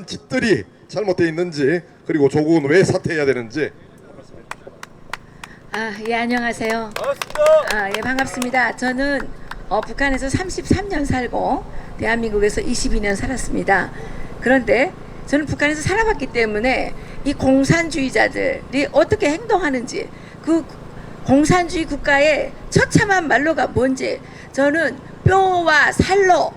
짓들이 잘못되어 있는지, 그리고 조국은 왜 사퇴해야 되는지. 예, 안녕하세요. 반갑습니다. 예, 반갑습니다. 저는 북한에서 33년 살고 대한민국에서 22년 살았습니다. 그런데 저는 북한에서 살아봤기 때문에 이 공산주의자들이 어떻게 행동하는지, 그 공산주의 국가의 처참한 말로가 뭔지 저는 뼈와 살로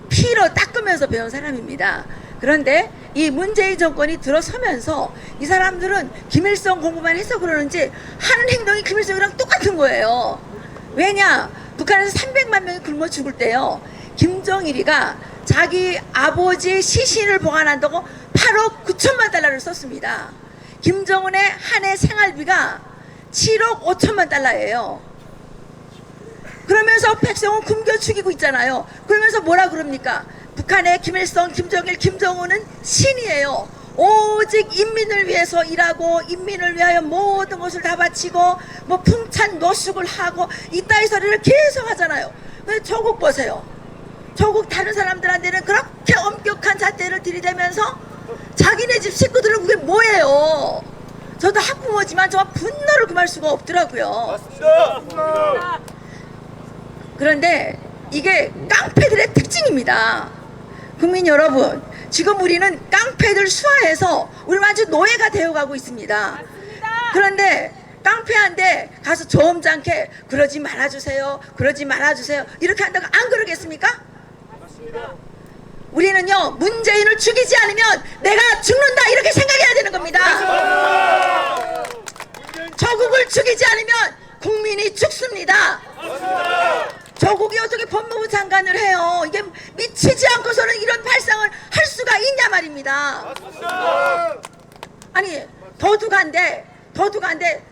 피로 닦으면서 배운 사람입니다. 그런데 이 문재인 정권이 들어서면서 이 사람들은 김일성 공부만 해서 그러는지 하는 행동이 김일성이랑 똑같은 거예요. 왜냐? 북한에서 300만 명이 굶어 죽을 때요, 김정일이가 자기 아버지 시신을 보관한다고 8억 9천만 달러를 썼습니다. 김정은의 한 해 생활비가 7억 5천만 달러예요. 그러면서 백성은 굶겨 죽이고 있잖아요. 그러면서 뭐라 그럽니까? 북한의 김일성, 김정일, 김정은은 신이에요. 오직 인민을 위해서 일하고 인민을 위하여 모든 것을 다 바치고 뭐 풍찬 노숙을 하고 이따위 소리를 계속 하잖아요. 근데 조국 보세요. 조국 다른 사람들한테는 그렇게 엄격한 잣대를 들이대면서 자기네 집 식구들은 그게 뭐예요? 저도 학부모지만 정말 분노를 금할 수가 없더라고요. 맞습니다. 그런데 이게 깡패들의 특징입니다. 국민 여러분, 지금 우리는 깡패들 수하해서 우리 완전 노예가 되어가고 있습니다. 맞습니다. 그런데 깡패한테 가서 점잖게 그러지 말아주세요, 그러지 말아주세요 이렇게 한다고 안 그러겠습니까? 맞습니다. 우리는요, 문재인을 죽이지 않으면 내가 죽는다 이렇게 생각해야 되는 겁니다. 맞습니다. 조국을 죽이지 않으면 국민이 죽습니다. 맞습니다. 조국이 어떻게 법무부 장관을 해요? 이게 미치지 않고서는 이런 발상을 할 수가 있냐 말입니다. 맞습니다. 아니 도둑한테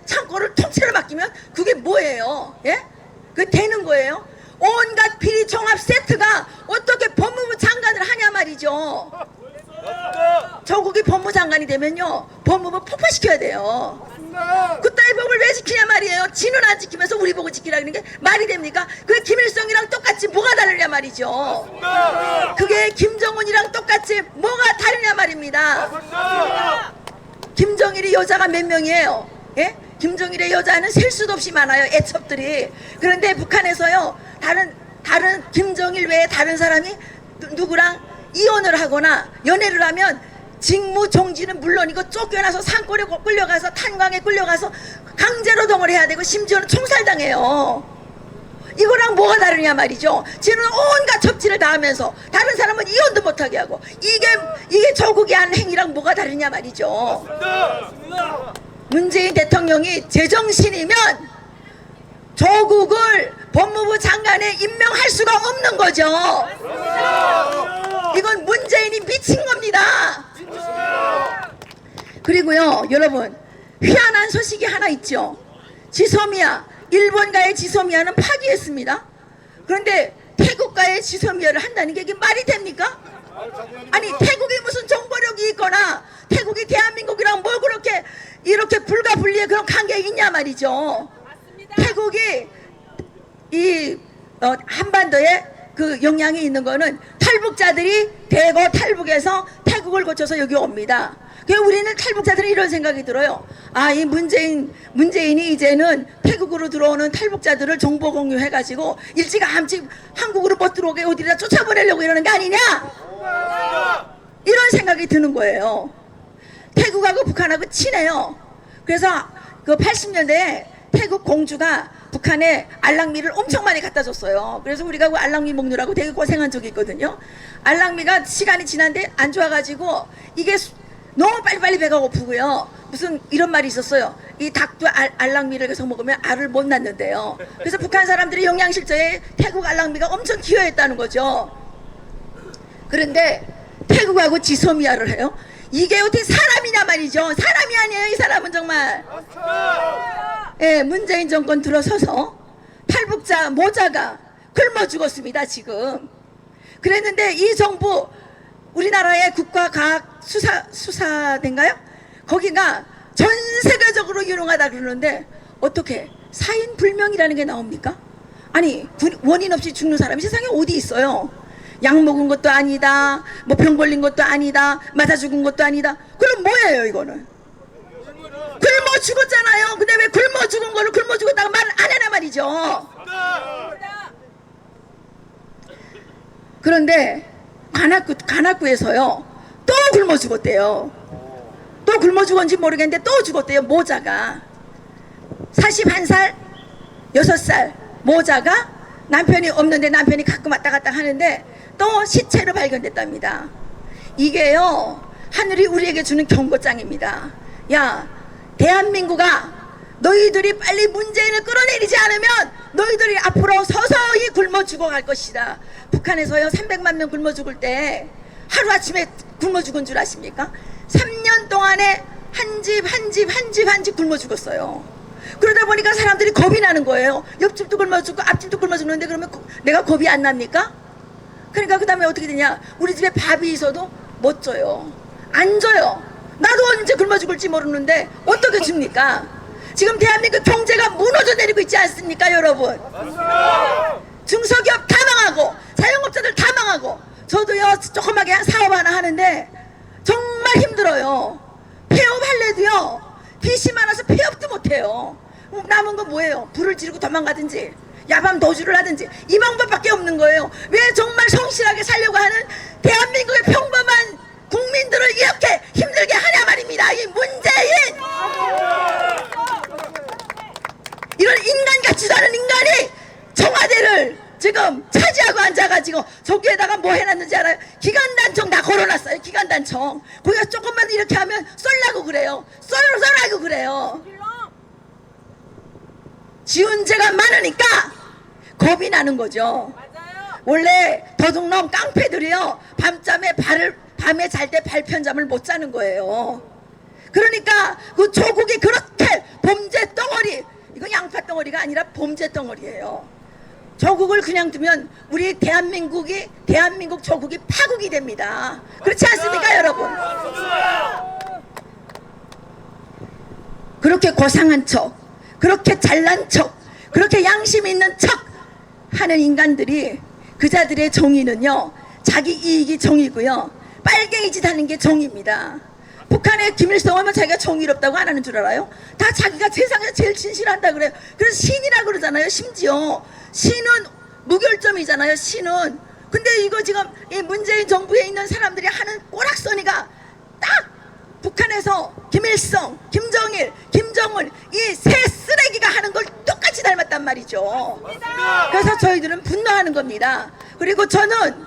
창고를 통째로 맡기면 그게 뭐예요? 예? 그게 되는 거예요? 온갖 비리 종합 세트가 어떻게 법무부 장관을 하냐 말이죠. 조국이 법무부 장관이 되면요, 법무부 폭파시켜야 돼요. 그따위 법을 왜 지키냐 말이에요. 지는 안 지키면서 우리 보고 지키라는 게 말이 됩니까? 그게 김일성이랑 똑같이 뭐가 다르냐 말이죠. 그게 김정은이랑 똑같이 뭐가 다르냐 말입니다. 김정일이 여자가 몇 명이에요? 예? 김정일의 여자는 셀 수도 없이 많아요, 애첩들이. 그런데 북한에서요, 다른 김정일 외에 다른 사람이 누구랑 이혼을 하거나 연애를 하면 직무정지는 물론이고 쫓겨나서 산골에 끌려가서 탄광에 끌려가서 강제노동을 해야 되고 심지어는 총살당해요. 이거랑 뭐가 다르냐 말이죠. 쟤는 온갖 접지를 다 하면서 다른 사람은 이혼도 못하게 하고 이게 조국이 한 행위랑 뭐가 다르냐 말이죠. 문재인 대통령이 제정신이면 조국을 법무부 장관에 임명할 수가 없는 거죠. 이건 문재인이 미친 겁니다. 그리고요, 여러분, 희한한 소식이 하나 있죠. 지소미아, 일본과의 지소미아는 파기했습니다. 그런데 태국과의 지소미아를 한다는 게 이게 말이 됩니까? 아니 태국이 무슨 정보력이 있거나 태국이 대한민국이랑 뭐 그렇게 이렇게 불가분리의 그런 관계가 있냐 말이죠. 태국이 이 한반도에 그 영향이 있는 거는 탈북자들이 대거 탈북해서 태국을 거쳐서 여기 옵니다. 그래서 우리는 탈북자들은 이런 생각이 들어요. 이 문재인이 이제는 태국으로 들어오는 탈북자들을 정보 공유해가지고 일찌감치 한국으로 못 들어오게 어디다 쫓아보내려고 이러는 게 아니냐, 이런 생각이 드는 거예요. 태국하고 북한하고 친해요. 그래서 그 80년대에 태국 공주가 북한에 알랑미를 엄청 많이 갖다 줬어요. 그래서 우리가 그 알랑미 먹느라고 되게 고생한 적이 있거든요. 알랑미가 시간이 지난데 안 좋아가지고 이게 너무 빨리빨리 배가 고프고요. 무슨 이런 말이 있었어요. 이 닭도 알랑미를 계속 먹으면 알을 못 낳는데요. 그래서 북한 사람들이 영양실조에 태국 알랑미가 엄청 기여했다는 거죠. 그런데 태국하고 지소미아를 해요? 이게 어떻게 사람이냐 말이죠. 사람이 아니에요, 이 사람은 정말. 예, 문재인 정권 들어서서 탈북자 모자가 굶어 죽었습니다, 지금. 그랬는데 이 정부, 우리나라의 국가과학수사대인가요? 거기가 전 세계적으로 유능하다 그러는데 어떻게 사인불명이라는 게 나옵니까? 아니 원인 없이 죽는 사람이 세상에 어디 있어요? 약 먹은 것도 아니다. 뭐 병 걸린 것도 아니다. 맞아 죽은 것도 아니다. 그럼 뭐예요 이거는? 굶어 죽었잖아요. 근데 왜 굶어 죽은 거를 굶어 죽었다고 말을 안 하나 말이죠. 그런데 관악구에서요 또 굶어 죽었대요. 또 굶어 죽었는지 모르겠는데 또 죽었대요. 모자가 41살 6살 모자가 남편이 없는데 남편이 가끔 왔다 갔다 하는데 또 시체로 발견됐답니다. 이게요 하늘이 우리에게 주는 경고장입니다. 야 대한민국아, 너희들이 빨리 문재인을 끌어내리지 않으면 너희들이 앞으로 서서히 굶어 죽어갈 것이다. 북한에서요 300만 명 굶어 죽을 때 하루아침에 굶어 죽은 줄 아십니까? 3년 동안에 한 집 굶어 죽었어요. 그러다 보니까 사람들이 겁이 나는 거예요. 옆집도 굶어 죽고 앞집도 굶어 죽는데 그러면 내가 겁이 안 납니까? 그러니까 그 다음에 어떻게 되냐, 우리 집에 밥이 있어도 못 줘요. 안 줘요. 나도 언제 굶어 죽을지 모르는데 어떻게 줍니까? 지금 대한민국 경제가 무너져 내리고 있지 않습니까 여러분? 중소기업 다 망하고 자영업자들 다 망하고, 저도요 조그맣게 사업 하나 하는데 정말 힘들어요. 폐업 할래도요 빚이 많아서 폐업도 못해요. 남은 건 뭐예요? 불을 지르고 도망가든지 야밤 도주를 하든지 이 방법밖에 없는 거예요. 왜 정말 성실하게 살려고 하는 대한민국의 평범한 국민들을 이렇게 힘들게 하냐 말입니다. 이 문재인, 이런 인간 같지도 않은 인간이 청와대를 지금 차지하고 앉아가지고 저기에다가 뭐 해놨는지 알아요? 기간단청 다 걸어놨어요. 기간단청. 거기가 조금만 이렇게 하면 쏠라고 그래요. 쏠라고 그래요. 지은 죄가 많으니까 겁이 나는 거죠. 원래 도둑놈 깡패들이요 밤에 잘 때 발편잠을 못 자는 거예요. 그러니까 그 조국이 그렇게 범죄 덩어리, 이거 양파 덩어리가 아니라 범죄 덩어리예요. 조국을 그냥 두면 우리 대한민국 조국이 파국이 됩니다. 그렇지 않습니까 여러분? 그렇게 고상한 척, 그렇게 잘난 척, 그렇게 양심 있는 척 하는 인간들이, 그자들의 정의는요 자기 이익이 정의고요 빨갱이 짓 하는 게 정의입니다. 북한의 김일성 하면 자기가 정의롭다고 안 하는 줄 알아요? 다 자기가 세상에서 제일 진실한다 그래요. 그래서 신이라 그러잖아요. 심지어 신은 무결점이잖아요. 신은. 근데 이거 지금 이 문재인 정부에 있는 사람들이 하는 꼬락서니가 딱 북한에서 김일성, 김정일, 김정은 이 세 쓰레기가 하는 걸 똑같이 닮았단 말이죠. 그래서 저희들은 분노하는 겁니다. 그리고 저는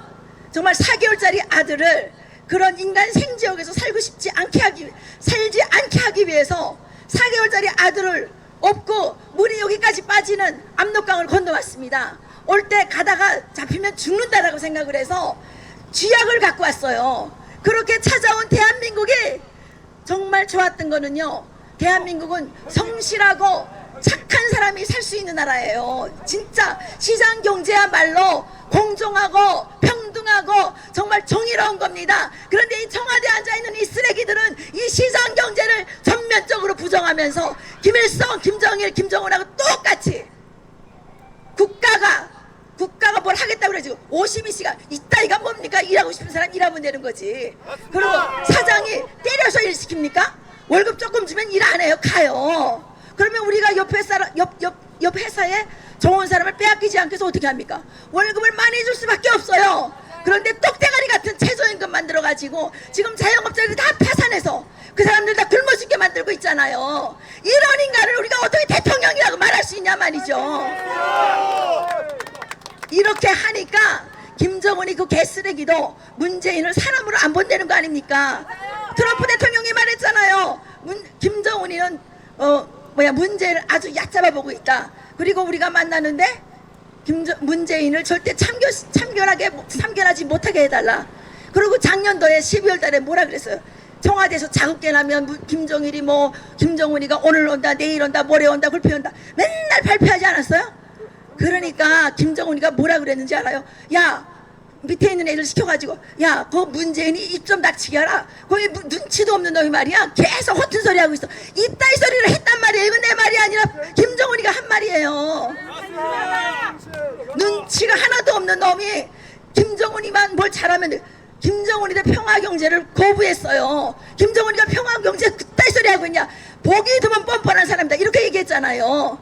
정말 4개월짜리 아들을 그런 인간 생지역에서 살지 않게 하기 위해서 4개월짜리 아들을 업고 물이 여기까지 빠지는 압록강을 건너왔습니다. 올 때 가다가 잡히면 죽는다라고 생각을 해서 쥐약을 갖고 왔어요. 그렇게 찾아온 대한민국이 정말 좋았던 거는요, 대한민국은 성실하고 착한 사람이 살 수 있는 나라예요. 진짜 시장경제야말로 공정하고 평등하고 정말 정의로운 겁니다. 그런데 이 청와대에 앉아있는 이 쓰레기들은 이 시장경제를 전면적으로 부정하면서 김일성, 김정일, 김정은하고 똑같이 국가가 뭘 하겠다고 그러지. 오시미 씨가 이따위가 뭡니까? 일하고 싶은 사람 일하면 되는 거지. 그리고 사장이 때려서 일 시킵니까? 월급 조금 주면 일 안 해요. 가요. 그러면 우리가 옆 회사에 좋은 사람을 빼앗기지 않게 해서 어떻게 합니까? 월급을 많이 줄 수밖에 없어요. 그런데 똑대가리 같은 최저임금 만들어가지고 지금 자영업자들이 다 파산해서 그 사람들 다 굶어 죽게 만들고 있잖아요. 이런 인간을 우리가 어떻게 대통령이라고 말할 수 있냐 말이죠. 이렇게 하니까 김정은이 그 개쓰레기도 문재인을 사람으로 안 본다는 거 아닙니까? 트럼프 대통령이 말했잖아요. 김정은이는 문재인을 아주 얕잡아 보고 있다. 그리고 우리가 만나는데 문재인을 절대 참견하지 못하게 해달라. 그리고 작년도에 12월 달에 뭐라 그랬어요? 청와대에서 자국게 나면 김정일이 김정은이가 오늘 온다 내일 온다 모레 온다 굴패 온다 맨날 발표하지 않았어요? 그러니까 김정은이가 뭐라 그랬는지 알아요? 야, 밑에 있는 애들 시켜가지고 야, 그 문재인이 입 좀 닥치게 하라. 거기 눈치도 없는 놈이 말이야 계속 허튼 소리 하고 있어. 이따위 소리를 했단 말이에요. 이건 내 말이 아니라 김정은이가 한 말이에요. 눈치가 하나도 없는 놈이 김정은이만 뭘 잘하면 돼. 김정은이도 평화경제를 거부했어요. 김정은이가 평화경제 그따위 소리 하고 있냐. 보기 드문 뻔뻔한 사람이다 이렇게 얘기했잖아요.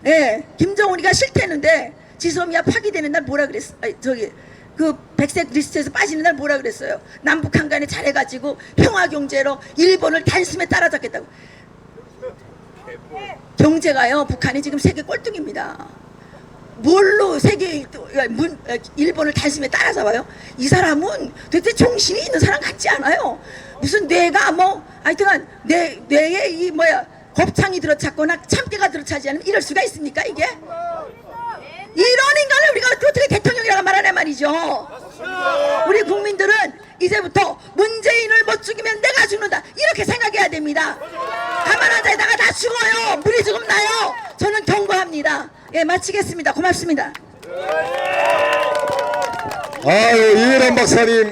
예, 김정은이가 싫대는데 지소미아 파기되는 날 뭐라 그랬어? 아니, 저기 그 백색 리스트에서 빠지는 날 뭐라 그랬어요? 남북 한간에 잘해가지고 평화경제로 일본을 단숨에 따라잡겠다고. 경제가요, 북한이 지금 세계 꼴등입니다. 뭘로 세계 일본을 단숨에 따라잡아요? 이 사람은 도대체 정신이 있는 사람 같지 않아요. 무슨 뇌가 뭐 하여튼간 뇌에 이 뭐야 겁창이 들어찼거나 참깨가 들어차지 않으면 이럴 수가 있습니까 이게? 이런 인간을 우리가 어떻게 대통령이라고 말하냐 말이죠. 우리 국민들은 이제부터 문재인을 못 죽이면 내가 죽는다 이렇게 생각해야 됩니다. 가만 앉아있다가 다 죽어요. 물이 죽음 나요. 저는 경고합니다. 예, 마치겠습니다. 고맙습니다. 아유, 이해란 박사님.